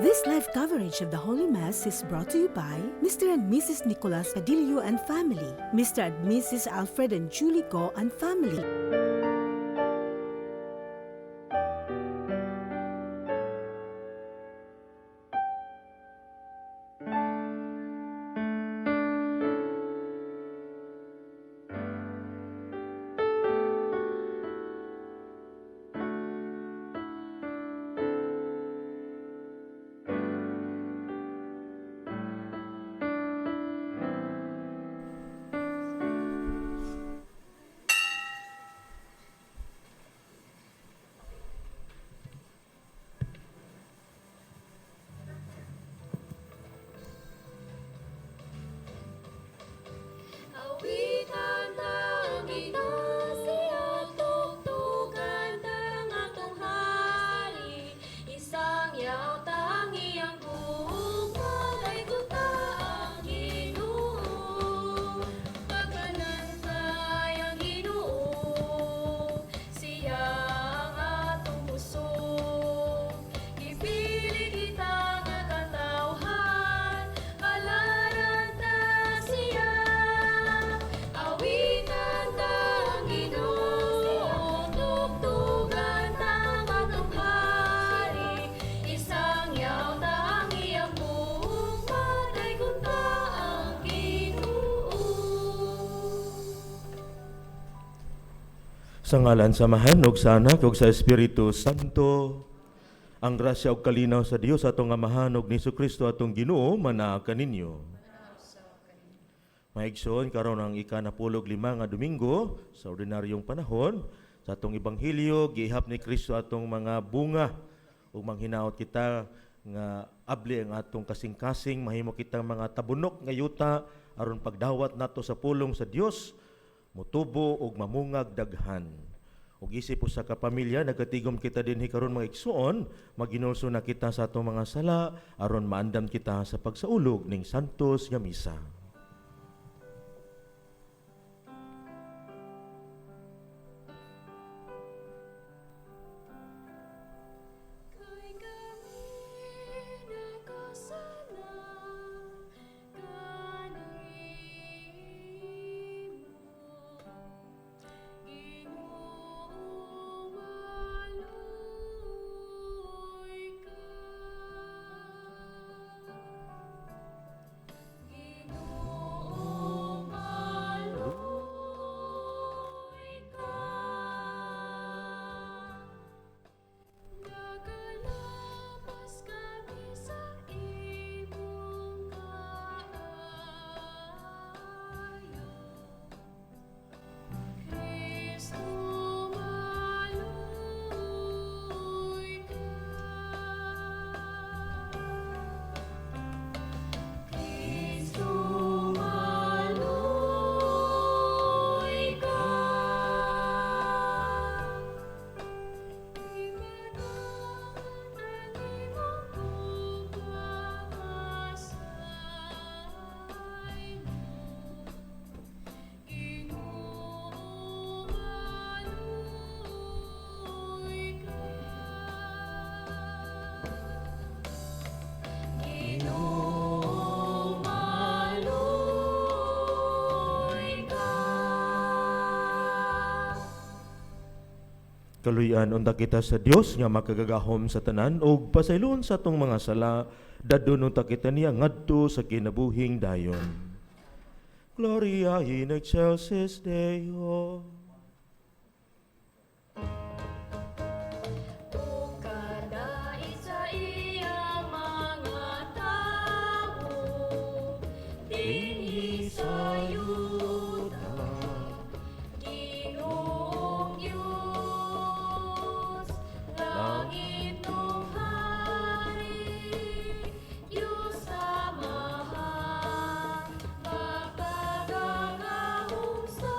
This live coverage of the Holy Mass is brought to you by Mr. and Mrs. Nicolas Padillo and family, Mr. and Mrs. Alfred and Julie Go and family. Awitan ng ginasiya, tugtugan ng atong hari, isang yaw tangi ang buong palay kuta ang Ginoo. Pagkanantay ang Ginoo, siya ang atong puso. Ipili kita nga katawhan, alaran ta siya. Awitan tang Ginoo, tugtugan tang atong hari, isang yaw tangi ang buong patay kunta ang Ginoo. Sa ngalan sa Mahan ug sa Anak ug sa Espiritu Santo, ang grasya ug kalinaw sa Dios atong Amahan ug ni Jesucristo atong Ginoo manaa kaninyo. Maigsoon karon ang ika-15 nga Domingo sa ordinaryong panahon sa atong ebanghelyo giihap ni Kristo atong mga bunga ug manghinaot kita nga abli ang atong kasing-kasing mahimo kitang mga tabunok nga yuta aron pagdawat nato sa pulong sa Dios motubo ug mamungag daghan. Ug isip usa ka pamilya nagatigom kita dinhi karon mga igsoon maginulso na kita sa atong mga sala aron maandam kita sa pagsaulog ning santos nga misa. Kay kami nakasalan kanimo, Ginoo maluoy ka. Ginoo maluoy ka. Nagalapas kami sa imong kaayo, Kristo maluoy ka. Kristo maluoy ka. Ginoo maluoy ka. Kaluyan unta kita sa Dios nga makagagahom sa tanan ug pasaylon sa atong mga sala dadon unta kita niya ngadto sa kinabuhing dayon. Gloria in excelsis Deo. Kadait sa iyang mga tawo, dinhi sa yuta, Ginoong Diyos, langit mong hari, Diyos Amahan, magpagagahong sa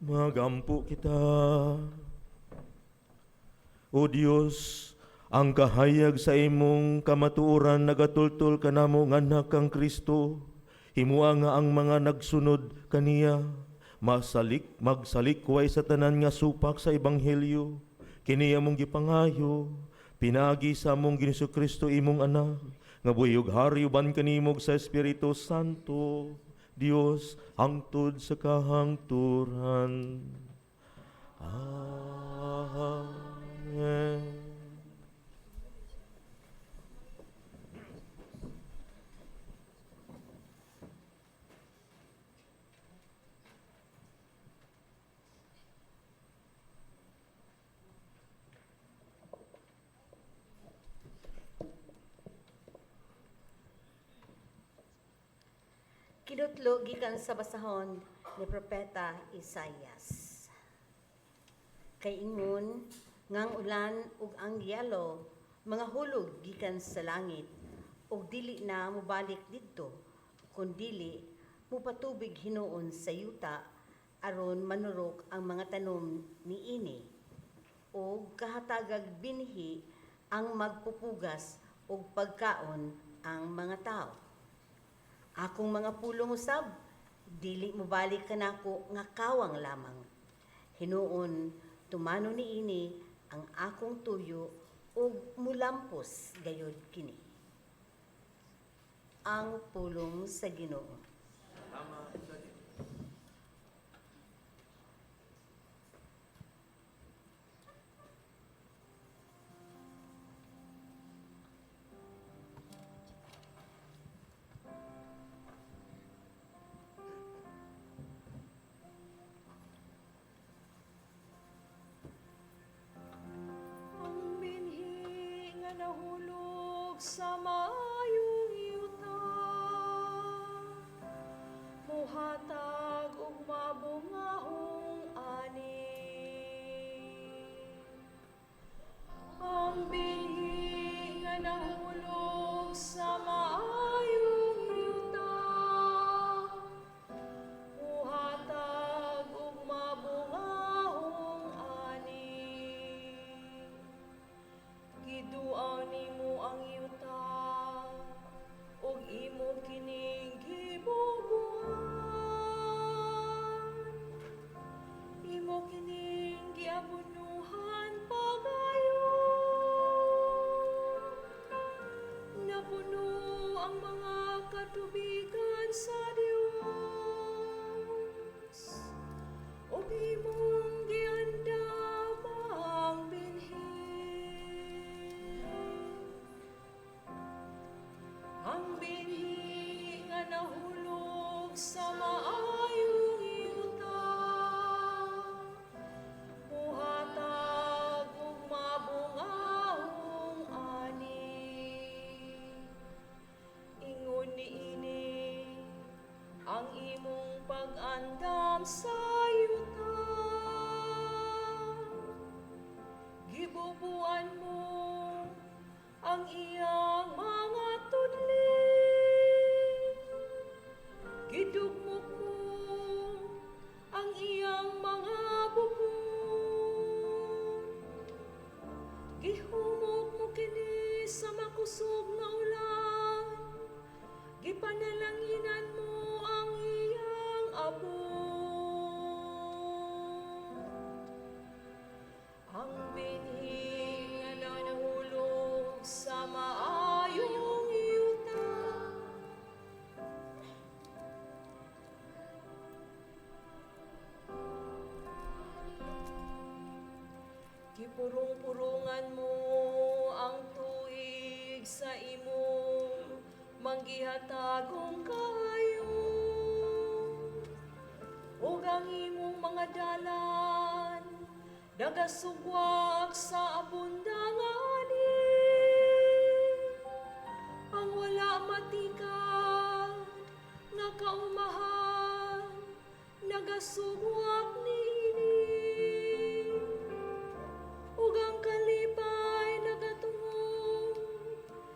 magampo kita. O Dios, ang kahayag sa imong kamatuoran nagatultol kanamo nga anak kang Kristo, himua nga ang mga nagsunod kaniya magsalikway sa tanan nga supak sa ebanghelyo. Kini among gipangayo, pinagi sa among Ginoong Kristo imong anak, nga buyog hari uban kanimog sa Espiritu Santo, Dios hangtod sa kahangturan. Amen. Kinutlo gikan sa basahon ni Propeta Isaias. Kay ingon, ngang ulan ug ang yelo, mga hulog gikan sa langit, ug dili na mubalik didto, kundili mupatubig hinuon sa yuta, aron manurok ang mga tanom niini, ug kahatagag binhi ang magpupugas ug pagkaon ang mga tao. Akong mga pulong usab, dili mo balik ka nako nga kawang lamang. Hinuon, tumano niini ang akong tuyo ug mulampos gayud kini. Ang pulong sa Ginoo. Ang binhi nga nahulog sa maayong yuta, muhatag ug mabungahong ani. Ang binhi nga nahulog sa maayong yuta, muhatag ug mabungahong ani. Giduaw nimo ang yuta, ug imo kining gibubuhan. Imo kining giabunuhan pagayon. Napuno ang mga katubigan sa Dios, ug imong giandam ang binhi. Ang binhi nga nahulog sa maayong yuta, muhatag ug mabungahong ani. Ingon niini ang imong pag-andam sa yuta, gibubuan mo ang iyang mga tudling, gidugmok mo ang iyang mga bubong, gihumok mo kini sa makusog nga ulan, gipanalanginan mo ang iyang abot. Ang binhi nga nahulog sa maayong yuta, gipurong-purongan mo ang tuig sa imong manggihatagong kayo, ug ang imong mga dalan nagasugwak sa abundangani. Ang wala matikad nga kaumahan nagasugwak niini, ug ang kalipay nagatungog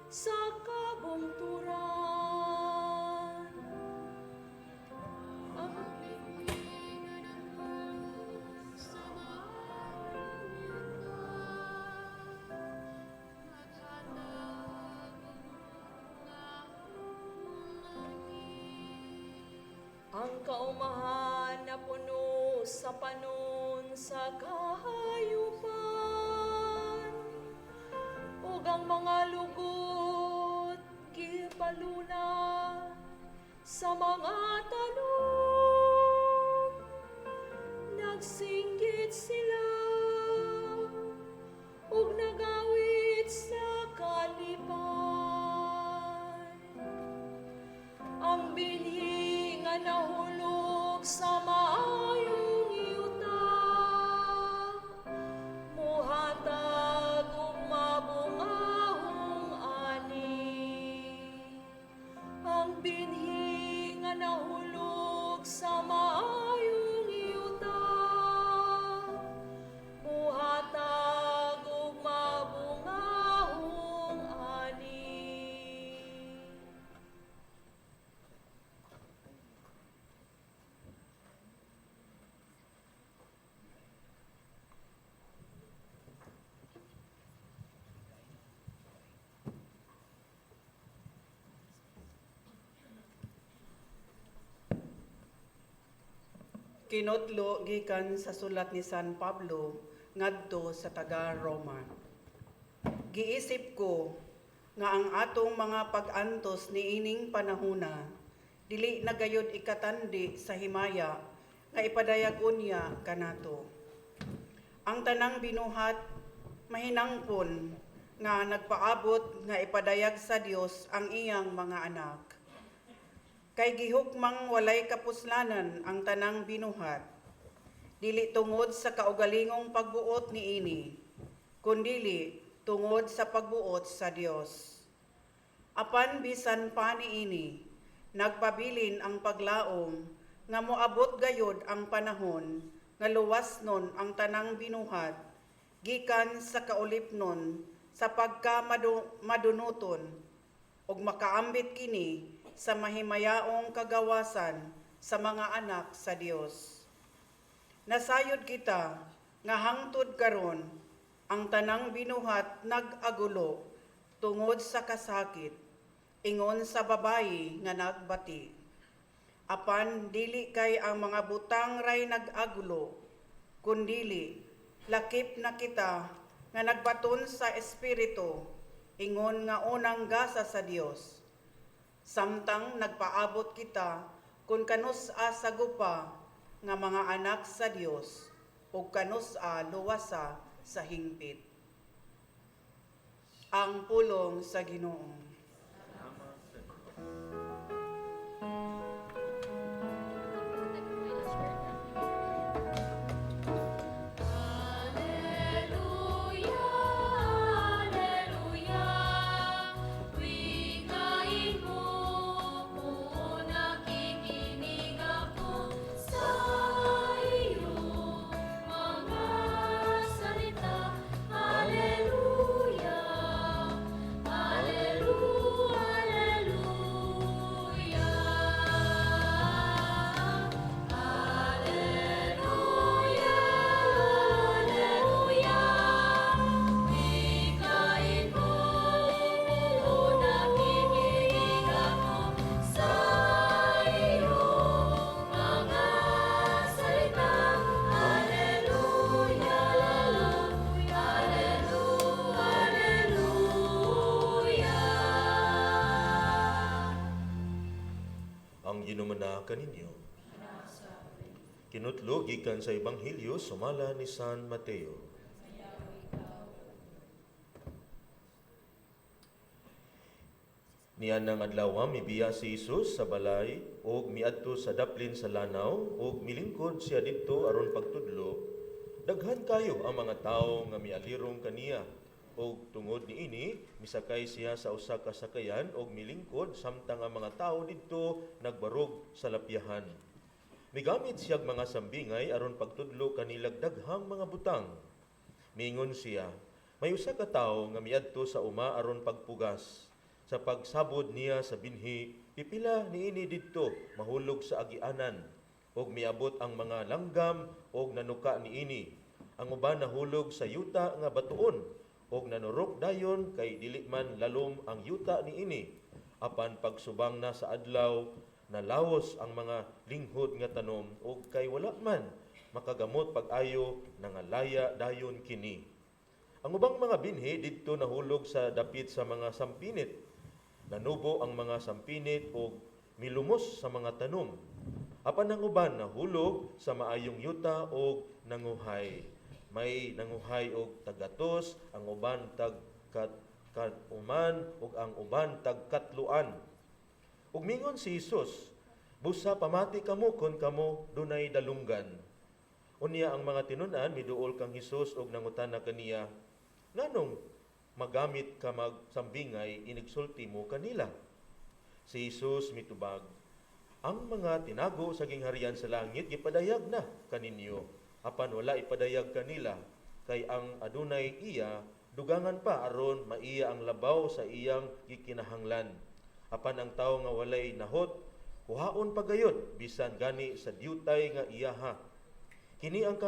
sa kabungturan. Ang kaumahan na puno sa panon sa kahayupan, ug ang mga lugot gipaluna sa mga tanong. Nagsinggit sila ug nagawit sa kalipay. Ang binhi nga nahulog sa maayong yuta, muhatag ug mabungahong ani. Ang binhi nga nahulog sa maayong yuta, muhatag ug mabungahong ani. Kinutlo gikan sa sulat ni San Pablo ngadto sa taga Roma. Giisip ko nga ang atong mga pag-antos niining panahuna dili na gayud ikatandi sa himaya nga ipadayag unya kanato. Ang tanang binuhat mahinangpon nga nagpaabot nga ipadayag sa Dios ang iyang mga anak. Kay gihukmang walay kapuslanan ang tanang binuhat, dili tungod sa kaugalingong pagbuot niini, kundili tungod sa pagbuot sa Dios. Apan bisan pa niini, nagpabilin ang paglaom nga moabot gayod ang panahon nga luwasnon ang tanang binuhat gikan sa kaulipnon sa pagkamadunuton ug makaambit kini sa mahimayaong kagawasan sa mga anak sa Dios. Nasayod kita nga hangtod karon ang tanang binuhat nag-agulo tungod sa kasakit, ingon sa babayi nga nagbati. Apan dili kay ang mga butang ray nag-agulo, kundili lakip na kita nga nagbaton sa espiritu, ingon nga unang gasa sa Dios. Samtang nagpaabot kita kung kanus-a sagupa nga mga anak sa Dios o kanus-a luwasa sa hingpit. Ang pulong sa Ginoo. Kaninyo. Kinutlo gikan sa Ebanghelyo sumala ni San Mateo. Nianang adlaw mibiya si Jesus sa balay ug miadto sa daplin sa lanaw ug milingkod siya didto aron pagtudlo. Daghan kayo ang mga tawo nga mialirong kaniya ug tungod niini misakay siya sa usa ka sakayan ug milingkod samtang ang mga tawo didto nagbarog sa lapyahan. Migamit siyag mga sambingay aron pagtudlo kanilag daghang mga butang. Mingon siya, may usa ka tawo nga miadto sa uma aron pagpugas. Sa pagsabod niya sa binhi, pipila niini didto mahulog sa agianan ug miabot ang mga langgam ug nanuka niini. Ang uban nahulog sa yuta nga batuon og nanurok dayon kay dili man lalom ang yuta niini. Apan pagsubang na sa adlaw, nalawos ang mga linghod nga tanom ug kay wala man makagamot pag-ayo nangalaya dayon kini. Ang ubang mga binhi didto nahulog sa dapit sa mga sampinit. Nanubo ang mga sampinit ug milumos sa mga tanom. Apan ang uban nahulog sa maayong yuta ug nanguhay. May nanguhay og tagatos, ang uban tagkatuman ug ang uban tagkatluan. Ug mingon si Jesus, busa pamati kamo kon kamo dunay dalunggan. Unya ang mga tinun-an miduol kang Hesus og nangutana kaniya, nganong magamit ka magsambingay inigsulti mo kanila? Si Jesus mitubag, ang mga tinago sa gingharian sa langit gipadayag na kaninyo, apan wala ipadayag kanila, kay ang adunay iya dugangan pa aron maiya ang labaw sa iyang gikinahanglan. Apan ang tawo nga walay nahot, kuhaon pagayod bisan gani sa diutay nga iyaha. Kini ang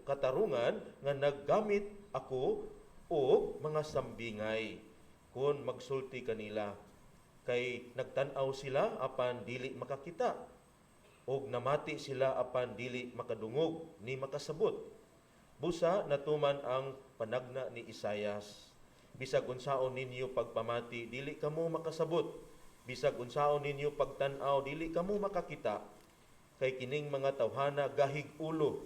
katarungan nga naggamit ako og mga sambingay kung magsulti kanila. Kay nagtan-aw sila apan dili makakita, og namati sila apan dili makadungog ni makasabot. Busa natuman ang panagna ni Isayas. Bisag unsaon ninyo pagpamati, dili kamo makasabot. Bisag unsaon ninyo pagtan-aw, dili kamo makakita. Kay kining mga tawhana gahig ulo.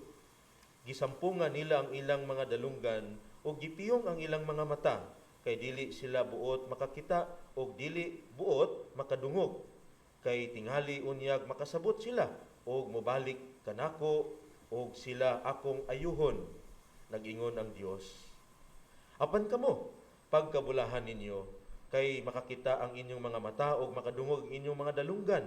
Gisampungan nila ang ilang mga dalunggan o gipiyong ang ilang mga mata. Kay dili sila buot makakita o dili buot makadungog. Kay tingali unyag makasabot sila o mubalik kanako o sila akong ayuhon. Nag-ingon ang Dios. Apan kamo, pagkabulahan ninyo, kay makakita ang inyong mga mata o makadungog ang inyong mga dalunggan.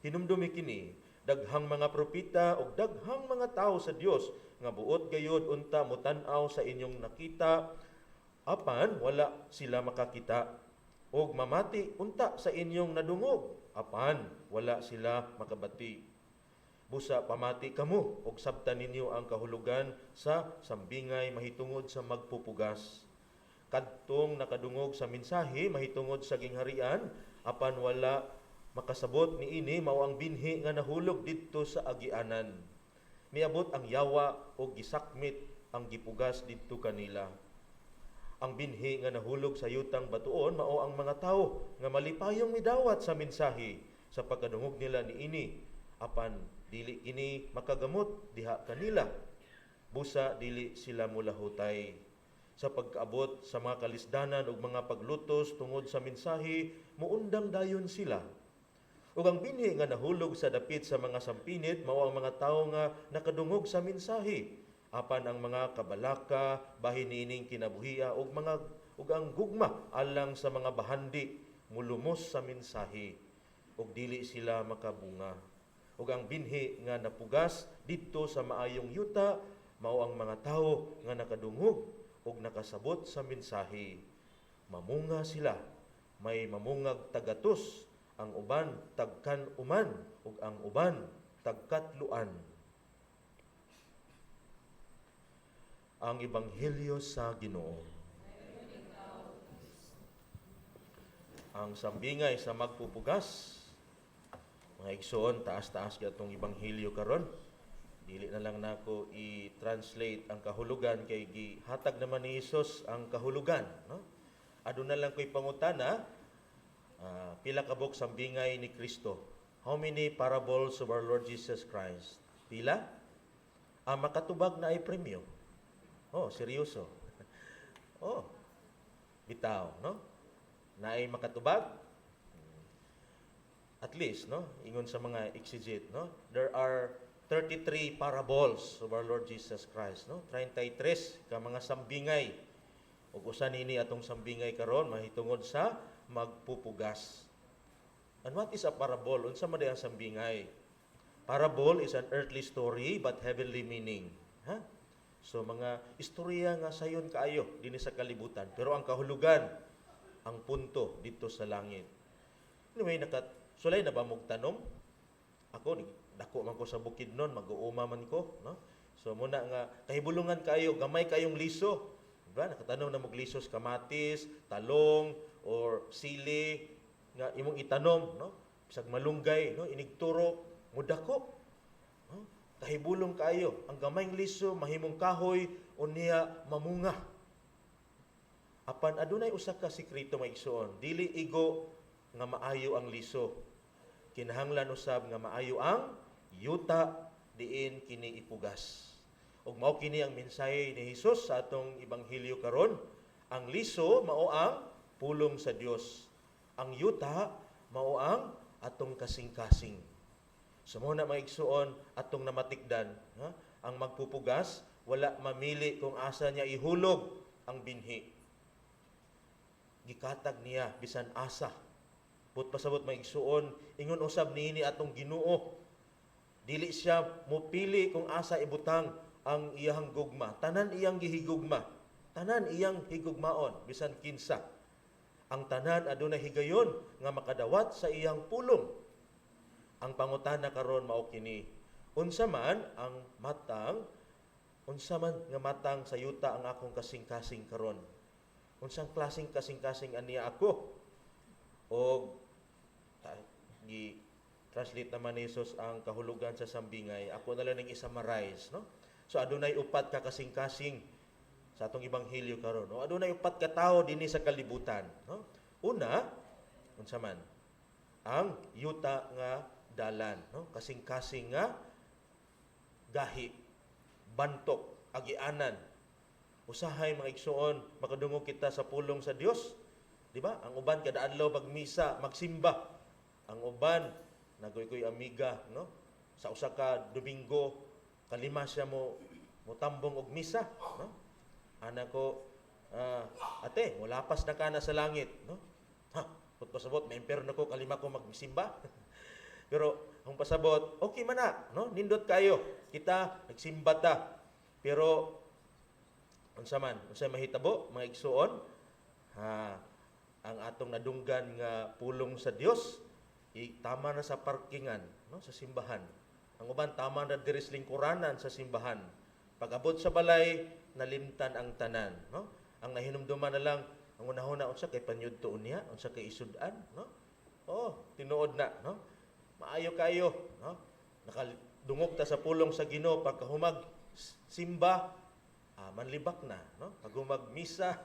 Hinumdumi kini, daghang mga propita o daghang mga tao sa Dios nga buot gayod unta mutan-aw sa inyong nakita, apan wala sila makakita, og mamati unta sa inyong nadungog, apan wala sila makabati. Busa pamati kamo og sabtan ninyo ang kahulugan sa sambingay mahitungod sa magpupugas. Kadtong nakadungog sa mensahe mahitungod sa gingharian, apan wala makasabot niini mao ang binhi nga nahulog didto sa agianan. Miabot ang yawa o gisakmit ang gipugas didto kanila. Ang binhi nga nahulog sa yutang batuon mao ang mga tawo nga malipayong midawat sa mensahe sa pagkadungog nila niini, apan dili kini makagamot diha kanila. Busa dili sila mulahutay. Sa pagkaabot sa mga kalisdanan ug mga paglutos tungod sa mensahe, muundang dayon sila. Ug ang binhi nga nahulog sa dapit sa mga sampinit mao ang mga tawo nga nakadungog sa mensahe, apan ang mga kabalaka bahin niining kinabuhia ug ang gugma alang sa mga bahandi mulumos sa mensahe ug dili sila makabunga. Ug ang binhi nga napugas didto sa maayong yuta mao ang mga tawo nga nakadungog ug nakasabot sa mensahe. Mamunga sila, may mamungag tagatos, ang uban tagkan uman ug ang uban tagkatluan. Ang Ebanghelyo sa Ginoo. Ang sambingay sa magpupugas. Mga igsoon, taas-taas gyatong Ebanghelyo karon. Dili na lang nako i-translate ang kahulugan kay gihatag naman ni Hesus ang kahulugan, no? Aduna lang ko'y pangutana, pila ka buk sambingay ni Kristo? How many parables of our Lord Jesus Christ? Pila? Makatubag na ay premyo. Oh, seryoso. Oh, bitaw, no? Na ay makatubag? At least, no? Ingon sa mga exegete, no? There are 33 parables of our Lord Jesus Christ, no? 33 ka mga sambingay. Ug usa nini atong sambingay karon mahitungod sa magpupugas. And what is a parable? Unsa man ang sambingay? Parable is an earthly story but heavenly meaning. Ha? So mga istorya nga sayon kaayo dinhi sa kalibutan, pero ang kahulugan, ang punto dito sa langit. Anyway, sulay na ba mog tanom? Ako dako man ko sa bukid noon, mag-uuma man ko, no? So muna nga kahibulungan kayo, gamay kayong liso. Diba? Nakatanom na mog lisos, kamatis, talong or sili nga imong itanom, no? bisag malunggay, no, inigturo, mudako. No? Kahibulong kaayo, ang gamayng liso mahimong kahoy unya mamunga. Apan adunay usa ka sikreto maigsoon, dili igo nga maayo ang liso. Kinahanglan usab nga maayo ang yuta diin kini ipugas. Ug mao kini ang mensahe ni Hesus sa atong ebanghelyo karon. Ang liso mao ang pulong sa Dios. Ang yuta mao ang atong kasing-kasing. Sumo na maigsuon atong namatikdan, ha? Ang magpupugas wala mamili kung asa niya ihulog ang binhi. Gikatag niya bisan asa. But pasabot maigsuon, ingon usab niini atong Ginoo. Dili siya mopili kung asa ibutang ang iyang gugma. Tanan iyang gihigugma. Tanan iyang higugmaon bisan kinsa. Ang tanan adunay higayon nga makadawat sa iyang pulong. Ang pangutana karon mao kini. Unsa man nga matang sa yuta ang akong kasing-kasing karon? Unsang klaseng kasing-kasing aniya ako? O gi-translate naman ni Jesus ang kahulugan sa sambingay. Ako na lang ning i-summarize, no? So adunay upat ka kasing-kasing sa atong ebanghelyo karon, no? Adunay upat ka tawo dinhi sa kalibutan, no? Una, unsa man? Ang yuta nga dalan, no? Kasing-kasing nga gahi, bantok, agianan. Usahay mga igsuon, makadungog kita sa pulong sa Dios. Di ba? Ang uban kada adlaw magmisa, magsimba. Ang uban nagoy-goy amiga, no? Sa usa ka Domingo, kalima siya mo tambong og misa, no? Ana ko, ate, mulapas na kana sa langit, no? Ha, put pasabot, may imperno ko kalima ko magsimba. Pero ang pasabot, okay man na, no? Nindot kayo. Kita nagsimba ta. Pero unsa man, unsay mahitabo mga igsuon? Ang atong nadunggan nga pulong sa Dios, tama na sa parkingan, no, sa simbahan. Ang uban tama na diri sa lingkuranan sa simbahan. Pag-abot sa balay, nalimtan ang tanan, no? Ang nahinumduman na lang ang unahuna unsa kay panyudto unya, unsa kay isudan, no? Tinuod na, no? Maayo kayo, no? Nakadungog ta sa pulong sa Ginoo pagkahumag simba, manlibak na, no? Pagumag misa,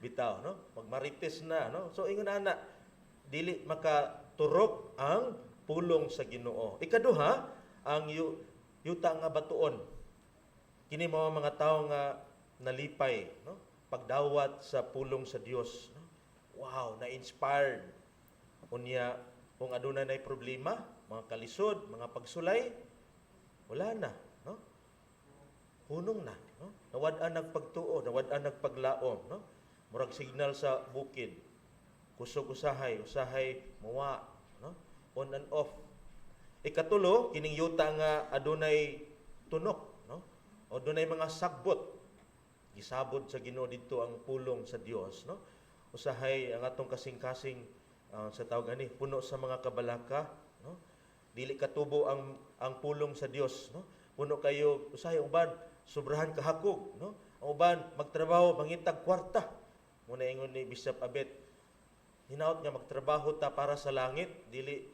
bitaw, no? Magmarites na, no? So ingon ana, dili makaturok ang pulong sa Ginoo. Ikaduha, ang yuta nga batuon. Kini mao mga tawo nga nalipay, no? Pagdawat sa pulong sa Dios, no? Wow, na-inspired. Unya, kung aduna nay problema, mga kalisod, mga pagsulay, wala na, no? Hunong na, no? Nawad-an nagpagtuo, nawad-an nagpaglaom, no? Murag signal sa bukid. Kusog usahay muwa, no? On and off. Ikatulo, kining yuta nga adunay tunok, no? O adunay mga sagbot. Gisabot sa Ginoo didto ang pulong sa Dios, no? Usahay ang atong kasing-kasing sa tawag ani puno sa mga kabalaka, no? Dili katubo ang pulong sa Dios, no? Puno kayo usahay uban sobrahan kahakog, no? Ang uban magtrabaho mangitag kwarta. Muna ingon ni Bishop Abet, hinaut nga magtrabaho ta para sa langit, dili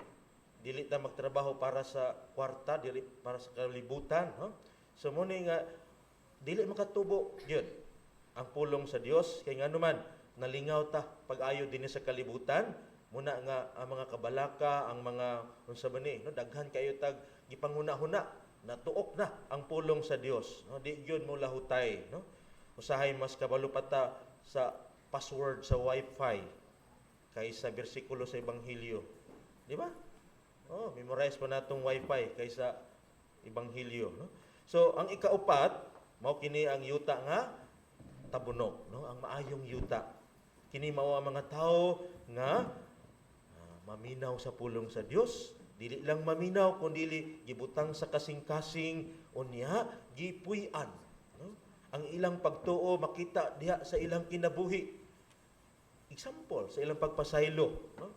ta magtrabaho para sa kwarta, dili para sa kalibutan, no? So muna nga dili makatubo gyud ang pulong sa Dios kay nganuman nalingaw ta pag-ayo dinhi sa kalibutan. Muna nga ang mga kabalaka, ang mga unsa man ni, no, daghan kayo tag gipanghuna-huna, natuok na ang pulong sa Dios, no? Di gyud mo lahutay, no? Usahay mas kabalo pa ta sa password sa Wi-Fi kaysa bersikulo sa ebanghelyo. Di ba? Memorize pa natong Wi-Fi kaysa ebanghelyo, no? So ang ikaupat mao kini ang yuta nga tabunok, no? Ang maayong yuta. Kini mao ang mga tawo nga maminaw sa pulong sa Dios. Dili lang maminaw kundi gibutang sa kasing-kasing unya gipuy-an, no? Ang ilang pagtuo makita diha sa ilang kinabuhi. Example sa ilang pagpasaylo, no?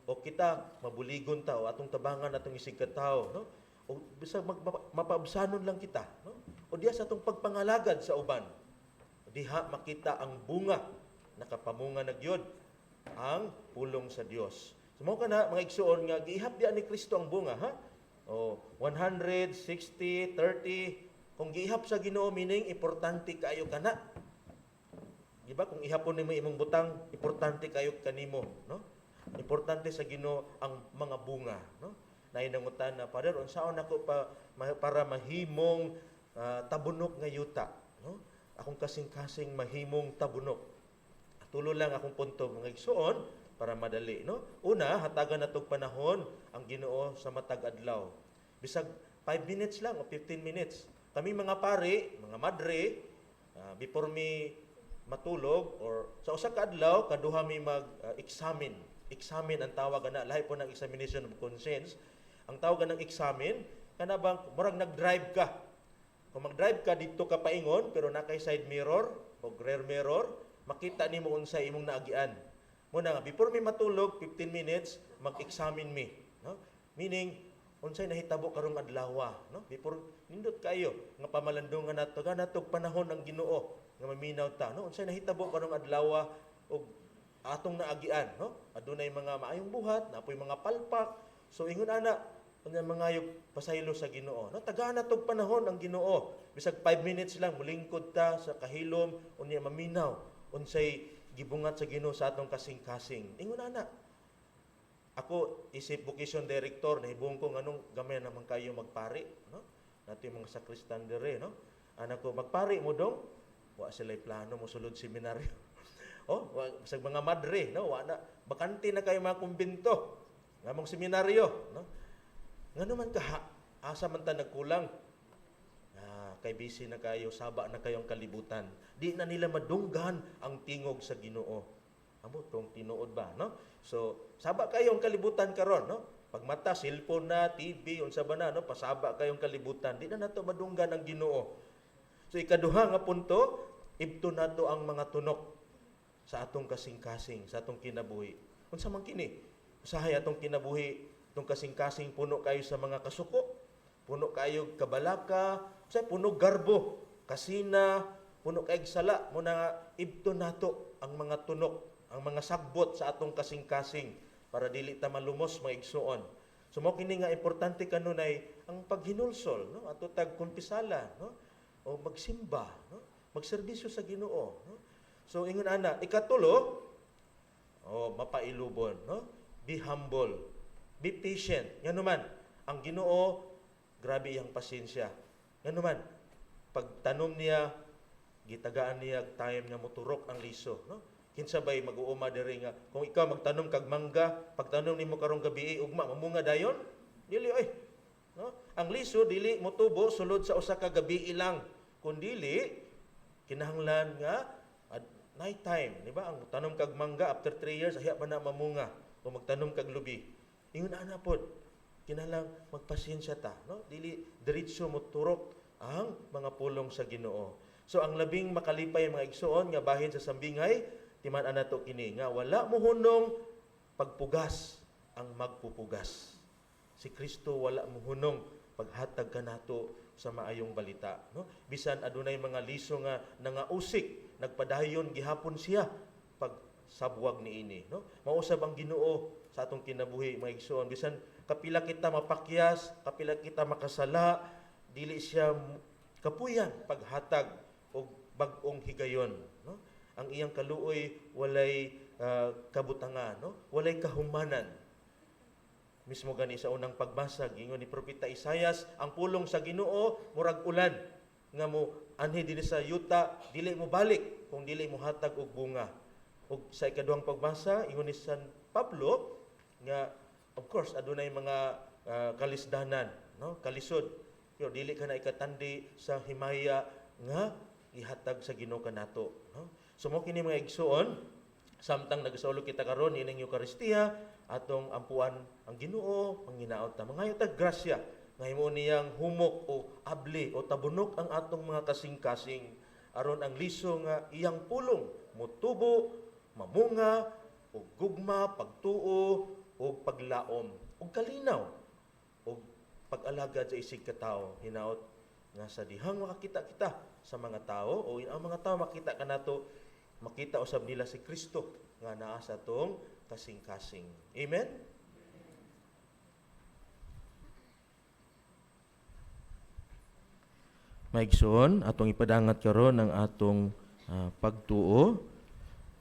O kita mabuligon ta o atong tabangan atong isig ka tawo, no? O bisag mapaabsanon lang kita, no? O diha sa atong pagpangalagad sa uban. Diha makita ang bunga nakapamunga na gyud ang pulong sa Dios. Sumo ka na mga igsuon nga giihap diya ni Kristo ang bunga, ha? O 100, 60, 30. Kung giihap sa Ginoo meaning importante kayo kana. Di ba? Kung ihapon nimo imong butang, importante kayo kanimo, no? Importante sa Ginoo ang mga bunga, no? Nainangutan na, Father, unsaon ako para mahimong tabunok nga yuta, no? Akong kasing-kasing mahimong tabunok. Tulo lang akong punto mga igsuon para madali, no? Una, hatagan natog panahon ang Ginoo sa matag adlaw. Bisag 5 minutes lang o 15 minutes. Kami mga pari, mga madre, before me matulog or sa usa ka adlaw kaduha mi mag-examine. Examine ang tawag na, lahi po ng examination of conscience. Ang tawag ng examine kana bang murag nag-drive ka. Kung mag-drive ka dito ka paingon pero nakay side mirror o rear mirror, makita nimo unsay imong naagian. Muna nga, before me matulog, 15 minutes, mag-examine me. No? Meaning, unsay nahitabo karong adlaw, no? Before, nindot kayo, nga pamalandungan nato, ganatog panahon ng Ginoo, nga maminaw ta, no? Unsay nahitabo karong adlaw, o atong naagian, no? Adunay mga maayong buhat, napoy mga palpak, so ingon ana, mga pasaylo sa Ginoo. No? Tagaan natog panahon ang Ginoo. Bisag 5 minutes lang, mulingkod ta sa kahilom, unya maminaw, unsay gibungat sa Ginoo sa atong kasing-kasing. Ingon ana. Ako isip vocation director nahibong ko nganong gamay naman kayo magpari, no? Nato yung mga sakristan dire, no? Anak ko magpari mo dong. Wa sila plano mo sulod seminaryo. Oh, sa mga madre, no? Wa na bakante na kayo mga kumbento. Ngamong seminaryo, no? Ngano man ka asa man ta nagkulang. Kay busy na kayo, saba na kayong kalibutan. Di na nila madunggan ang tingog sa Ginoo. Amo tong tinuod ba, no? So, saba kayong kalibutan karon, no? Pag mata, cellphone na, TV, unsa ba na, no? Pasaba kayong kalibutan. Di na nato madunggan ang Ginoo. So, ikaduha nga punto, ibto nato ang mga tunok sa atong kasing-kasing, sa atong kinabuhi. Unsa man kini? Usahay atong kinabuhi, atong kasing-kasing puno kayo sa mga kasuko, puno kayo kabalaka, sa puno garbo, kasina, puno kay sala, muna ibto nato ang mga tunok, ang mga sagbot sa atong kasing-kasing para dili ta malumos mga igsuon. So mo kini nga importante kanunay ang paghinulsol, no? Ato tag kumpisala, no? O magsimba, no? Magserbisyo sa Ginoo, no? So ingon ana, ikatulo, mapailubon, no? Be humble, be patient. Ngano man ang Ginoo grabe iyang pasensya. Ngano man, pagtanom niya, gitagaan niya time nga moturok ang liso, no? Kinsa bay mag-uuma diri nga kung ikaw magtanom kag mangga, pagtanom nimo karong gabi ugma mamunga dayon? Dili oy. No? Ang liso dili motubo sulod sa usa ka gabi lang, kundili kinahanglan nga night time, di ba? Ang tanom kag mangga after 3 years ahiya pa na mamunga o magtanom kag lubi. Ingon ana pod, kinahanglan magpasensya ta, no? Dili diretso moturok ang mga pulong sa Ginoo. So ang labing makalipay mga igsuon nga bahin sa sambingay, timan nato kini nga wala mohunong pagpugas ang magpupugas. Si Kristo wala mohunong paghatag kanato sa maayong balita, no? Bisan adunay mga liso nga nangausik, nagpadayon gihapon siya pag sabwag niini, no? Mausab ang Ginoo sa atong kinabuhi mga igsuon. Bisan kapila kita mapakyas, kapila kita makasala, dili siya kapuyan paghatag og bag-ong higayon, no? Ang iyang kaluoy walay kabutangan, no? Walay kahumanan. Mismo gani sa unang pagbasa ingon ni propeta Isaias, ang pulong sa Ginoo murag ulan nga mo anhi dinhi sa yuta, dili mo balik kung dili mo hatag og bunga. Ug sa ikaduhang pagbasa ingon ni San Pablo nga of course adunay mga kalisdanan, no? Kalisod. Pero dili ka na ikatandi sa himaya nga ihatag sa Ginoo kanato, no? So mo kini mga igsuon, samtang nagasulo kita karon ining Eucharistia, atong ampuan ang Ginoo, ang hinaot ta. Mangayo ta grasya nga himo niyang humok o abli o tabunok ang atong mga kasing-kasing aron ang liso nga iyang pulong motubo, mamunga, o gugma, pagtuo, o paglaom, o kalinaw, o pag-alagad sa isig katawo. Hinaot nga sa dihang makakita kita sa mga tao, o ang mga tao makita kanato, makita usab nila si Kristo nga naa sa tong kasing-kasing. Amen? Maigsoon, atong ipadangat karon ang atong pagtuo.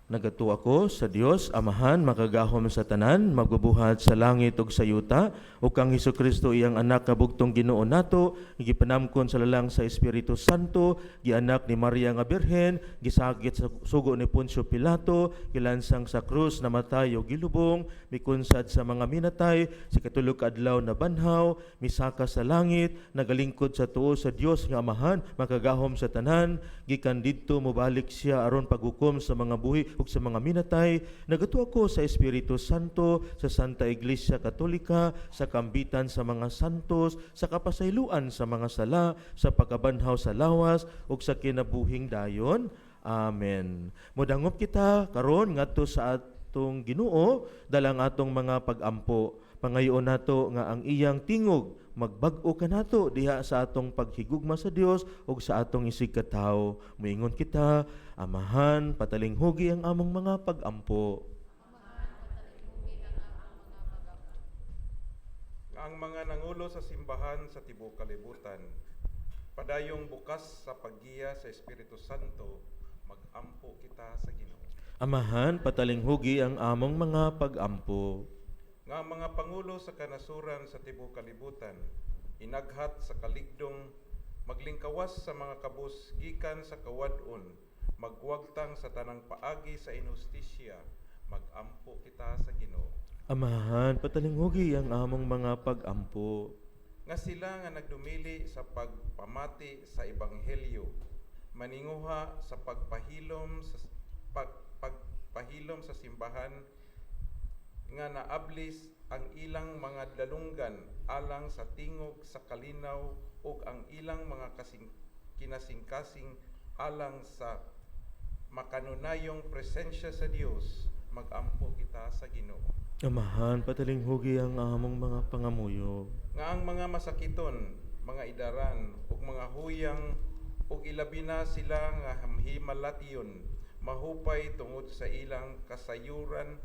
Nagatuo ako sa Dios, Amahan, makagahom sa tanan, magbubuhat sa langit ug sa yuta, ug kang Hesukristo iyang anak nga bugtong Ginoo nato, gipanamkon sa lalang sa Espiritu Santo, gianak ni Maria nga Birhen, gisagit sa sugo ni Poncio Pilato, gilansang sa krus, namatay ug gilubong, mikunsad sa mga minatay, sa katulog adlaw na banhaw, misaka sa langit, nagalingkod sa tuo sa Dios nga Amahan, makagahom sa tanan, gikan didto mobalik siya aron paghukom sa mga buhi ug sa mga minatay. Nagatuo ako sa Espiritu Santo, sa Santa Iglesia Katolika, sa kambitan sa mga santos, sa kapasayloan sa mga sala, sa pagkabanhaw sa lawas ug sa kinabuhing dayon. Amen. Modangop kita karon ngadto sa atong Ginoo dalang atong mga pagampo. Pangayoon nato nga ang iyang tingog magbag-o kanato diha sa atong paghigugma sa Dios ug sa atong isig katawo. Moingon kita, Amahan, patalinghugi ang among mga pagampo. Ang mga nangulo sa simbahan sa tibuok kalibutan, padayong bukas sa paggiya sa Espiritu Santo, magampo kita sa Ginoo. Amahan, patalinghugi ang among mga pagampo. Nga ang mga pangulo sa kanasuran sa tibuok kalibutan, inaghat sa kaligdong, maglingkawas sa mga kabus gikan sa kawadon, magwagtang sa tanang paagi sa inustisya, magampo kita sa Ginoo. Amahan, patalinghugi ang among mga pagampo. Nga sila nga nagdumili sa pagpamati sa ebanghelyo, maninguha sa pagpahilom sa simbahan, nga naablis ang ilang mga dalunggan alang sa tingog sa kalinaw ug ang ilang mga kinasingkasing alang sa makanunayong presensya sa Dios, magampo kita sa Ginoo. Amahan, patalinghugi ang among mga pangamuyo. Nga ang mga masakiton, mga idaran ug mga huyang ug ilabi na sila nga himalation, mahupay tungod sa ilang kasayuran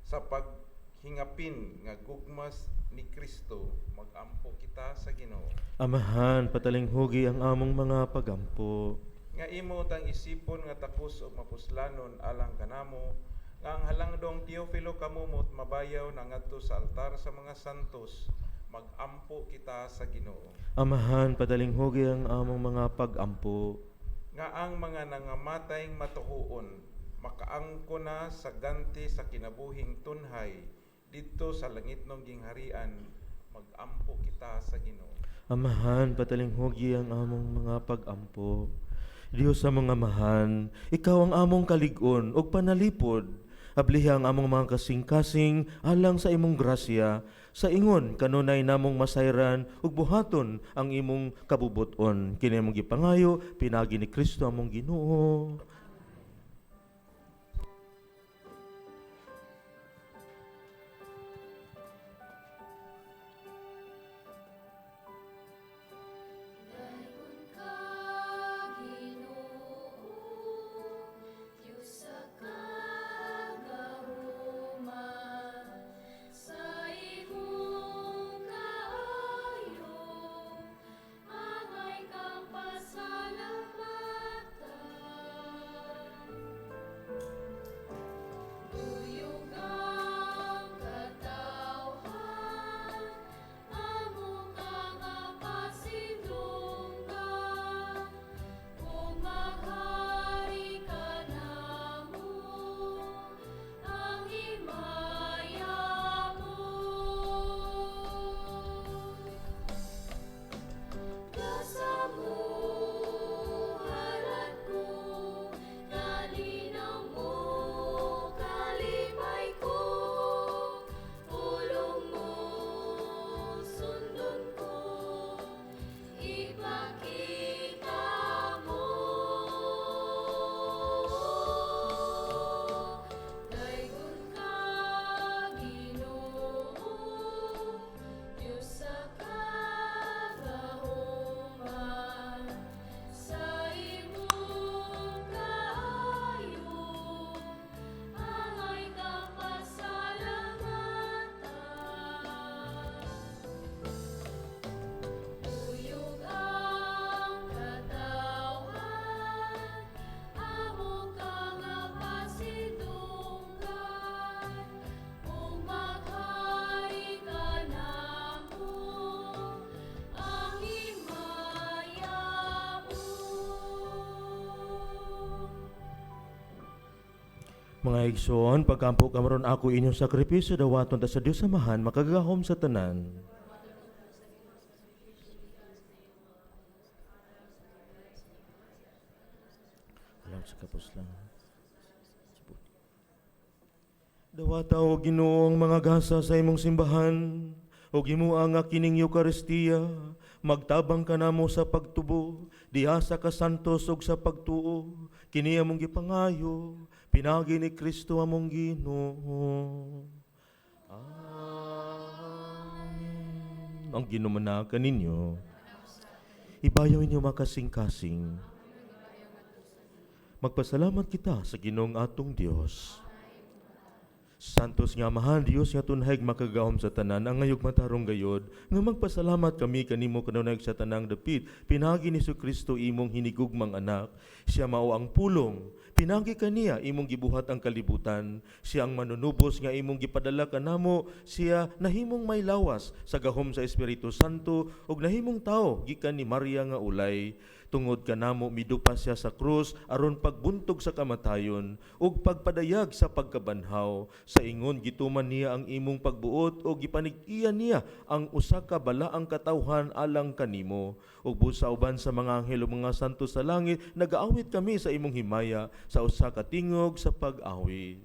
sa paghingapin nga gugmas ni Kristo, magampo kita sa Ginoo. Amahan, patalinghugi ang among mga pagampo. Nga imo tang isipon nga takos ug mapuslanon alang kanamo, nga ang halangdong Teofilo kamumot mabayaw na ngadto sa altar sa mga santos, magampo kita sa Ginoo. Amahan, patalinghugi ang among mga pagampo. Nga ang mga nangamatayng matuhuon, makaangko na sa ganti sa kinabuhing tunhay didto sa langitnong gingharian, magampo kita sa Ginoo. Amahan, patalinghugi ang among mga pagampo. Dios sa mga amahan, ikaw ang among kalig-on ug panalipod. Abliha ang among mga kasing-kasing alang sa imong grasya, sa ingon kanunay namong masayran ug buhaton ang imong kabubuton. Kini among gipangayo pinagi ni Kristo among Ginoo. Mga igsoon, pagkampo kamaron ako inyong sakripisyo dawaton ta sa Dios samahan makagahom sa tanan. Alam sa kapuslan. Dawata o Ginoo ang mga gasa sa imong simbahan, o gimuang nga kining Eucharistia, magtabang ka namo sa pagtubo, diha sa kasantos ug sa pagtuo, kini among gipangayo, pinagi ni Kristo among Ginoo. Amen. Ang ginumana kaninyo, ibayaw inyo makasing-kasing. Magpasalamat kita sa Ginoong atong Dios. Santos nga Amahan Dios nga tunhay makagahom sa tanan ang ngayog matarong gayod nga magpasalamat kami kanimo kanunay sa tanang dapit pinagi ni Kristo imong hinigugmang anak, siya mao ang pulong, pinagi kaniya imong gibuhat ang kalibutan, siya ang manunubos nga imong gipadala kanamo, siya nahimong may lawas sa gahom sa Espiritu Santo ug nahimong tao gikan ni Maria nga ulay. Tungod kanamo midupa siya sa krus aron pagbuntog sa kamatayon ug pagpadayag sa pagkabanhaw. Sa ingon gituman niya ang imong pagbuot ug gipanig-iya niya ang usa ka balaang katawhan alang kanimo. Ug busa uban sa mga anghel ug mga santo sa langit nagaawit kami sa imong himaya sa usa ka tingog sa pag-awit.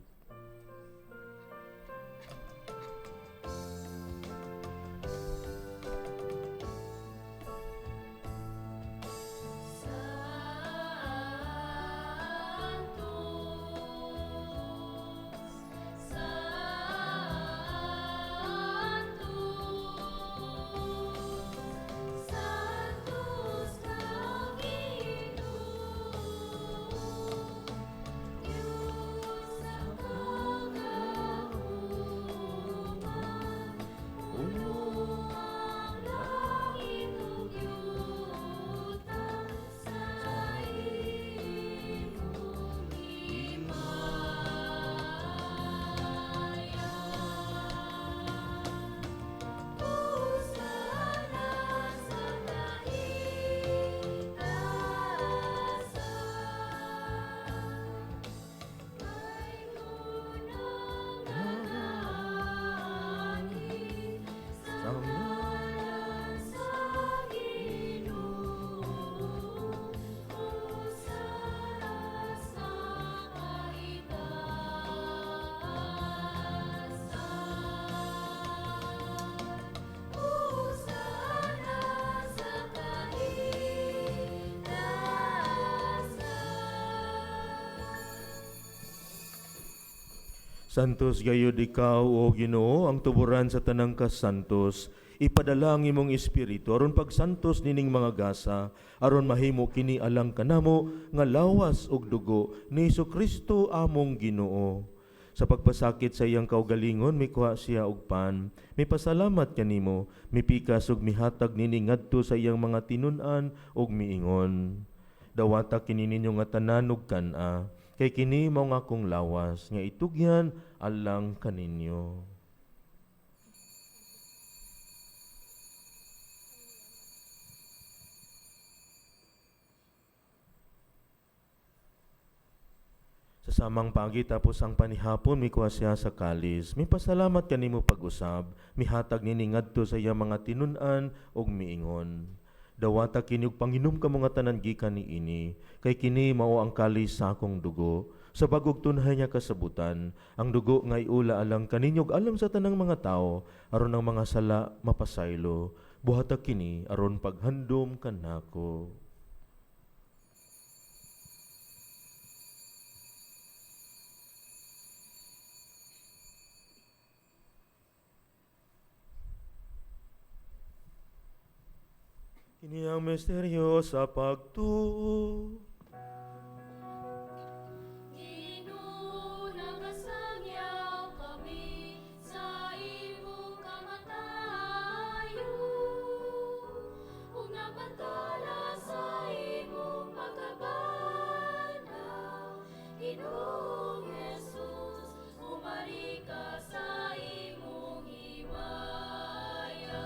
Santos gayud ikaw, O Ginoo, ang tuburan sa tanang kasantos, ipadala ang imong espiritu aron pagsantos nining mga gasa, aron mahimo kini alang kanamo nga lawas ug dugo ni Kristo among Ginoo. Sa pagpasakit sa iyang kaugalingon, mikuha siya og pan. Mipasalamat kanimo, mipikas ug mihatag nini ngadto sa iyang mga tinun-an ug miingon. Dawata kini ninyo nga tanan ug kan-a, kay kini mao nga akong lawas nga itugyan alang kaninyo. Sa samang pagi tapos ang panihapon mikuha siya sa kalis. Mipasalamat kanimo pag-usab, mihatag nini ngadto sa iya mga tinun-an ug miingon. Dawata kini og panginom ka mga tanan gikan niini, kay kini mao ang kalis sa akong dugo. Sa bagog tunhay niya kasabutan, ang dugo nga iula alang kaninyo ug alam sa tanang mga tao, aron ang mga sala mapasaylo. Buhata kini aron paghandom kanako. Kini ang misteryo sa pagtuo. Nagasanyaw kami sa imong kamatayo, ug napantala sa imong pagkabanaw. Ginoong Jesus, umari ka sa imong himaya.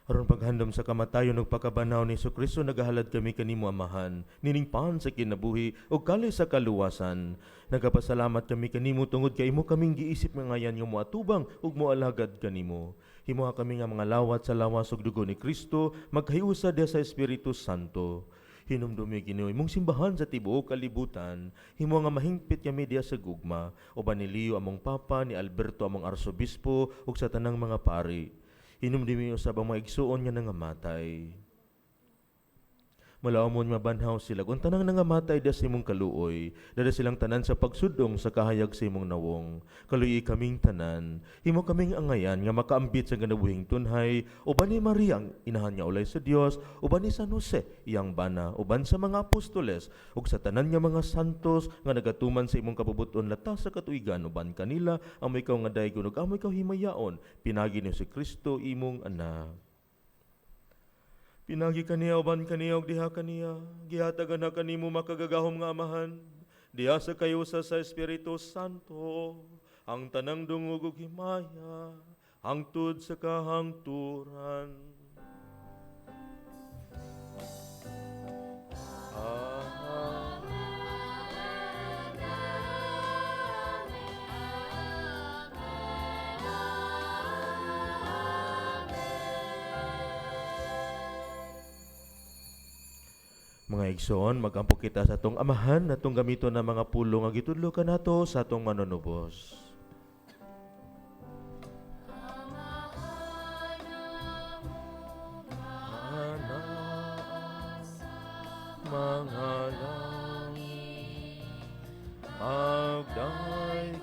Aron paghandom sa kamatayon ug pagkabanaw ni Jesucristo nagahalad kami kanimo Amahan, niningpan sa kinabuhi ug kali sa kaluwasan. Nagapasalamat kami kanimo tungod kay imo kaming giisip nga ngayan nga moatubang ug moalagad kanimo. Himuha kami nga mga lawat sa lawas ug dugo ni Kristo, maghiusa diha sa Espiritu Santo. Hinumdumi Ginoo imong simbahan sa tibuok kalibutan, himo nga mahingpit kami diha sa gugma, uban ni Leo among papa, ni Alberto among arsobispo ug sa tanang mga pari. Hinumdumi usab ang mga igsuon nga nangamatay. Malaumon mabanhaw sila kung tanang nangamatay da sa imong kaluoy, dada silang tanan sa pagsudong sa kahayag sa imong nawong. Kaluyi kaming tanan, himo kaming angayan nga makaambit sa ganabuhing tunhay, uban ni Maria ang inahan nga ulay sa Dios, uban ni San Jose iyang bana, uban sa mga apostoles, ug sa tanan nga mga santos nga nagatuman sa imong kabubuton latas sa katuigan, uban kanila ang may ikaw nga daygon ug amo ikaw himayaon, pinagi ni si Kristo imong anak. Pinagi kaniya, uban kaniya, ug diha kaniya, gihatagan na kanimo makagagahom nga Amahan, diha sa kayusa sa Espiritu Santo, ang tanang dungog ug himaya, hangtod sa kahangturan. Mga igsoon, magampo kita sa atong Amahan na atong gamiton na mga pulong nga gitudlo kanato sa atong manunubos. Mga langit, pagdaygon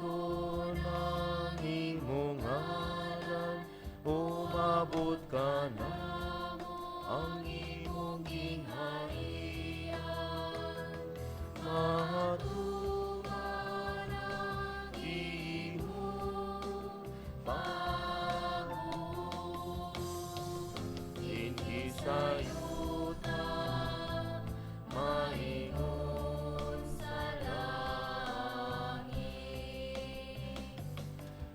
ang imong ngalan, umabot ka na ang imong gingharian. Matuman ang imong pagod, hindi sayo ta maingon sa langit.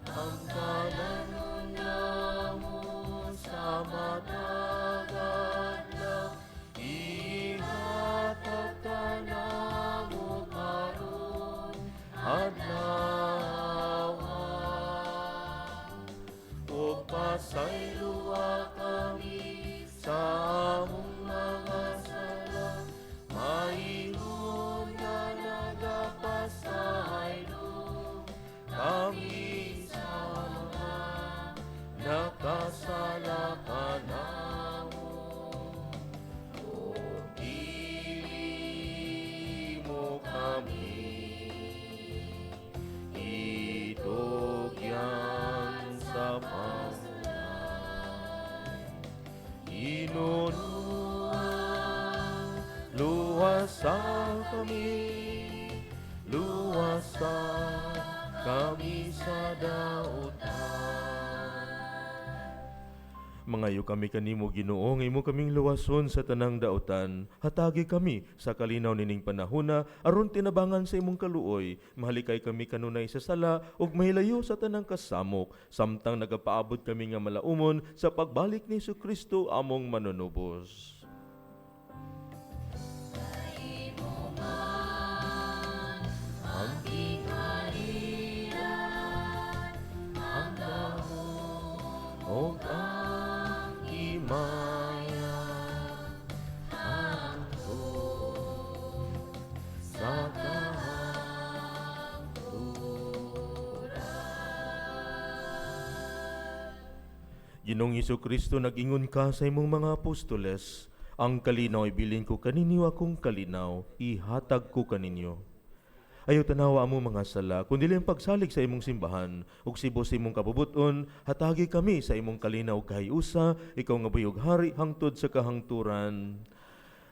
Ang kalanon namo sa matagad lang, ihatag ka namo karon adlaw. O pasayloa kami sa among mga sala, maingon nga nagapasaylo kami sa mga nakasala kanamo. O dili mo kami itugyan sa pangulay, inunuan luwasa kami sa dautan. Mangayo kami kanimo Ginoo, nga imo kaming luwason sa tanang dautan. Hatagi kami sa kalinaw nining panahona aron tinabangan sa imong kaluoy. Mahalikay kami kanunay sa sala ug mahilayo sa tanang kasamok, samtang nagapaabot kami nga malaumon sa pagbalik ni Jesucristo among manunubos. Ang gingharian, ang dahon, o ang himaya, hangtod sa kahangturan. Ginoong Jesucristo, nag-ingon ka sa imong mga apostoles, ang kalinaw ibilin ko kaninyo, akong kalinaw ihatag ko kaninyo. Ayaw tanawa amo mga sala, kundi lang pagsalig sa imong simbahan, ug sibo sa imong kabubuton, hatagi kami sa imong kalinaw kahiusa, ikaw nga buyog hari hangtod sa kahangturan.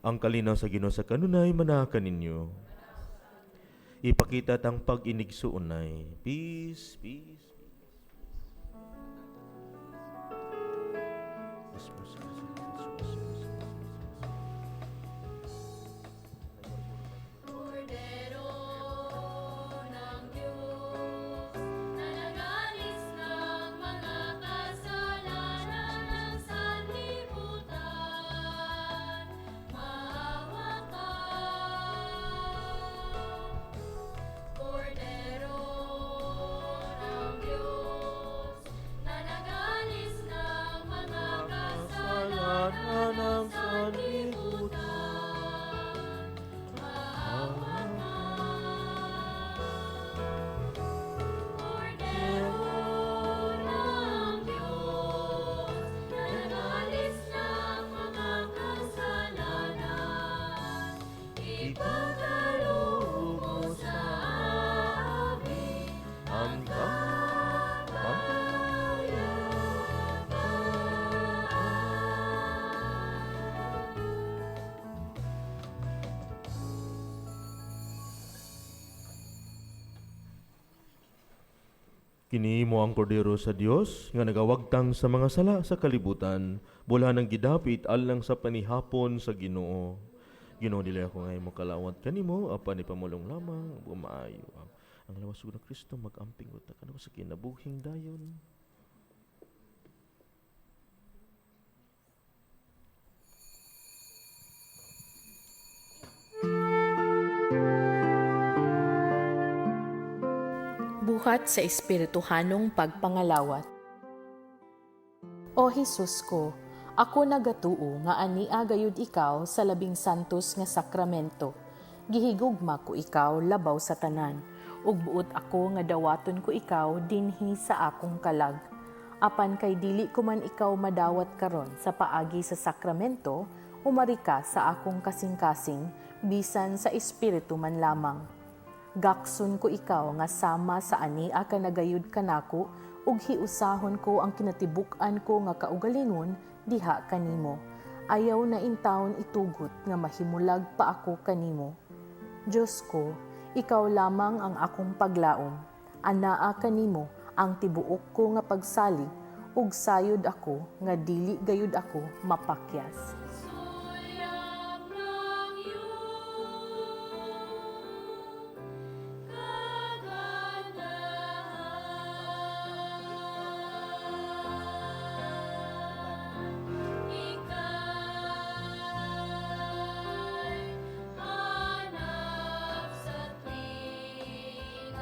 Ang kalinaw sa Ginoo sa kanunay manakan ninyo. Ipakita tang pag-inigsuunay. Peace, peace. Kordero ng Diyos, na nagalis ng mga kasalanan ng sanlibutan. Kini mo ang kordero sa Dios nga nagawagtang sa mga sala sa kalibutan, bula ng gidapit alang sa panihapon sa Ginoo. Ginoo dili ako ngay mo kalawat kanimo apan ipamulong lamang bumaayo. Ang lawas ug ng Kristo magamping uta kanako sa kinabuhing dayon. Buhat sa espirituhanong pagpangalawat. O Jesus ko, ako nagatuo nga ania gayud ikaw sa labing santos nga sakramento. Gihigugma ko ikaw labaw sa tanan, ug buot ako nga dawaton ko ikaw dinhi sa akong kalag. Apan kay dili ko man ikaw madawat karon sa paagi sa sakramento, umari ka sa akong kasing-kasing, bisan sa espiritu man lamang. Gakson ko ikaw nga sama sa ania ka nagayud kanako ug hiusahon ko ang kinatibuk-an ko nga kaugalingon diha kanimo. Ayaw na intawon itugot nga mahimulag pa ako kanimo. Diyos ko, ikaw lamang ang akong paglaom. Anaa kanimo ang tibuok ko nga pagsalig ug sayod ako nga dili gayud ako mapakyas. Suyang ng iyong kagandahan. Ika'y hanap sa linaw,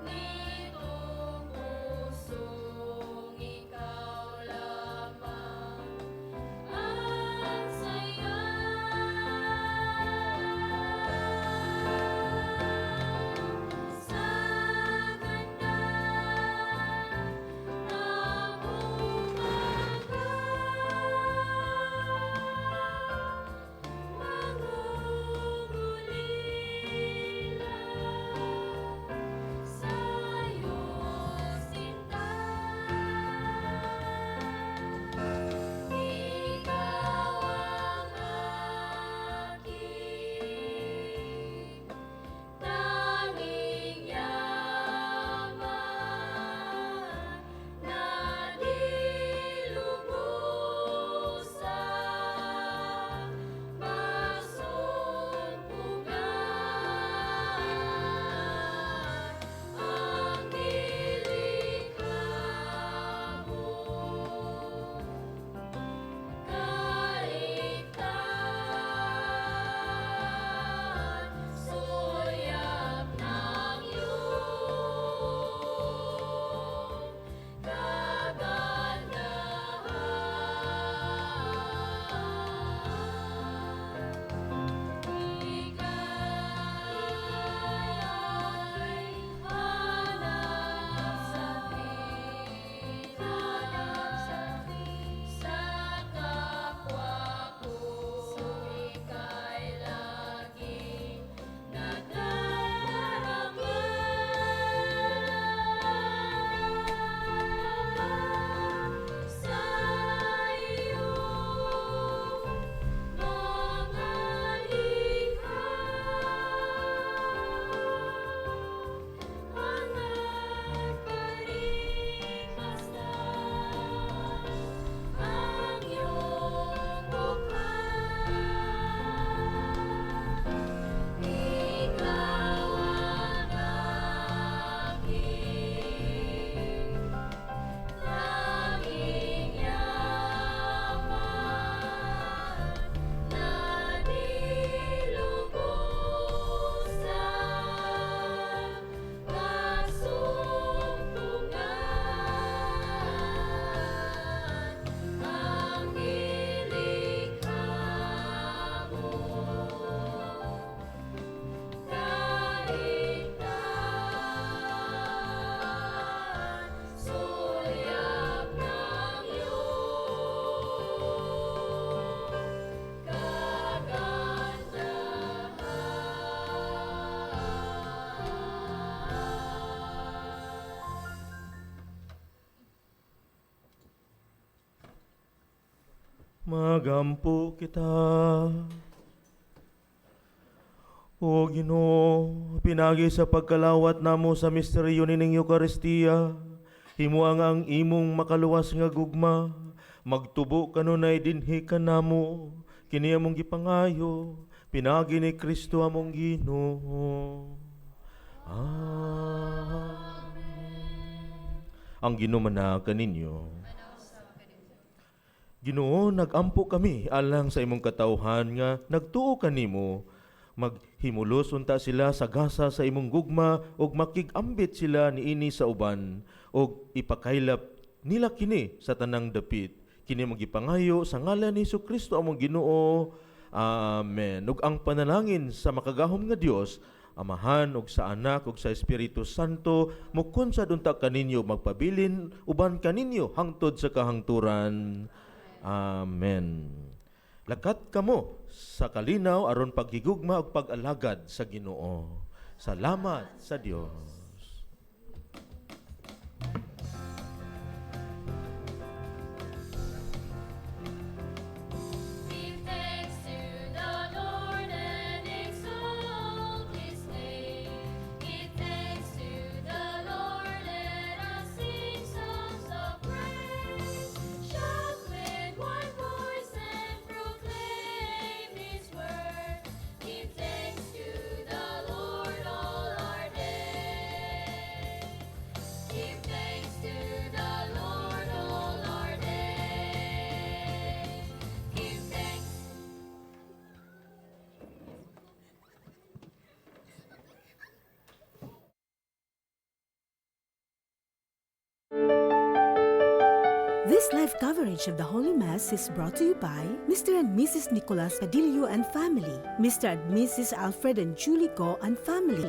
nitong pusong ikaw lamang ang saya. Sa ganda ng umaga, mangungulila sa'yo sinta. Ikaw ang aking tanging yaman na di lubos sa masumpugan. Ang nilikha mo, kaligtaan, suyap ng iyong kagandahan. Ika'y hanap sa kapwa ko, ika'y laging nadarama sa iyong mga likha. Hangat paringmasdan ang iyong mukha. Ikaw ang aking tanging yaman na di lubos sa masumpugan. Ang nilikha mo, kaligtaan, suyap ng iyong kagandahan. Magampo kita. O Ginoo, pinagi sa pagkalawat namo sa misteryo nining Eucharistia, himuang ang imong makaluwas nga gugma, magtubo kanunay dinhi ka namo, kini among gipangayo, pinagi ni Kristo among Ginoo. Ang Ginoo manaag kaninyo. Ginoo, nagampo kami alang sa imong katawhan nga nagtuo kanimo, maghimulos unta sila sa gasa sa imong gugma ug makigambit sila niini sa uban ug ipakaylap nila kini sa tanang dapit. Kini magipangayo sa ngalan ni Jesucristo among Ginoo. Amen. Ug ang panalangin sa makagahom nga Dios, Amahan ug sa Anak ug sa Espiritu Santo, mukunsad unta kaninyo magpabilin uban kaninyo hangtod sa kahangturan. Amen. Lakat kamo sa kalinaw aron paghigugma ug pag-alagad sa Ginoo. Salamat sa Dios. Give thanks to the Lord and exalt His name. Give thanks to the Lord, let us sing songs of praise. Shout with one voice and proclaim His word. Give thanks to the Lord all our days. Give thanks to the Lord all our days. Give thanks. This live coverage of the Holy Mass is brought to you by Mr. and Mrs. Nicolas Padillo and family, Mr. and Mrs. Alfred and Julie Go and family.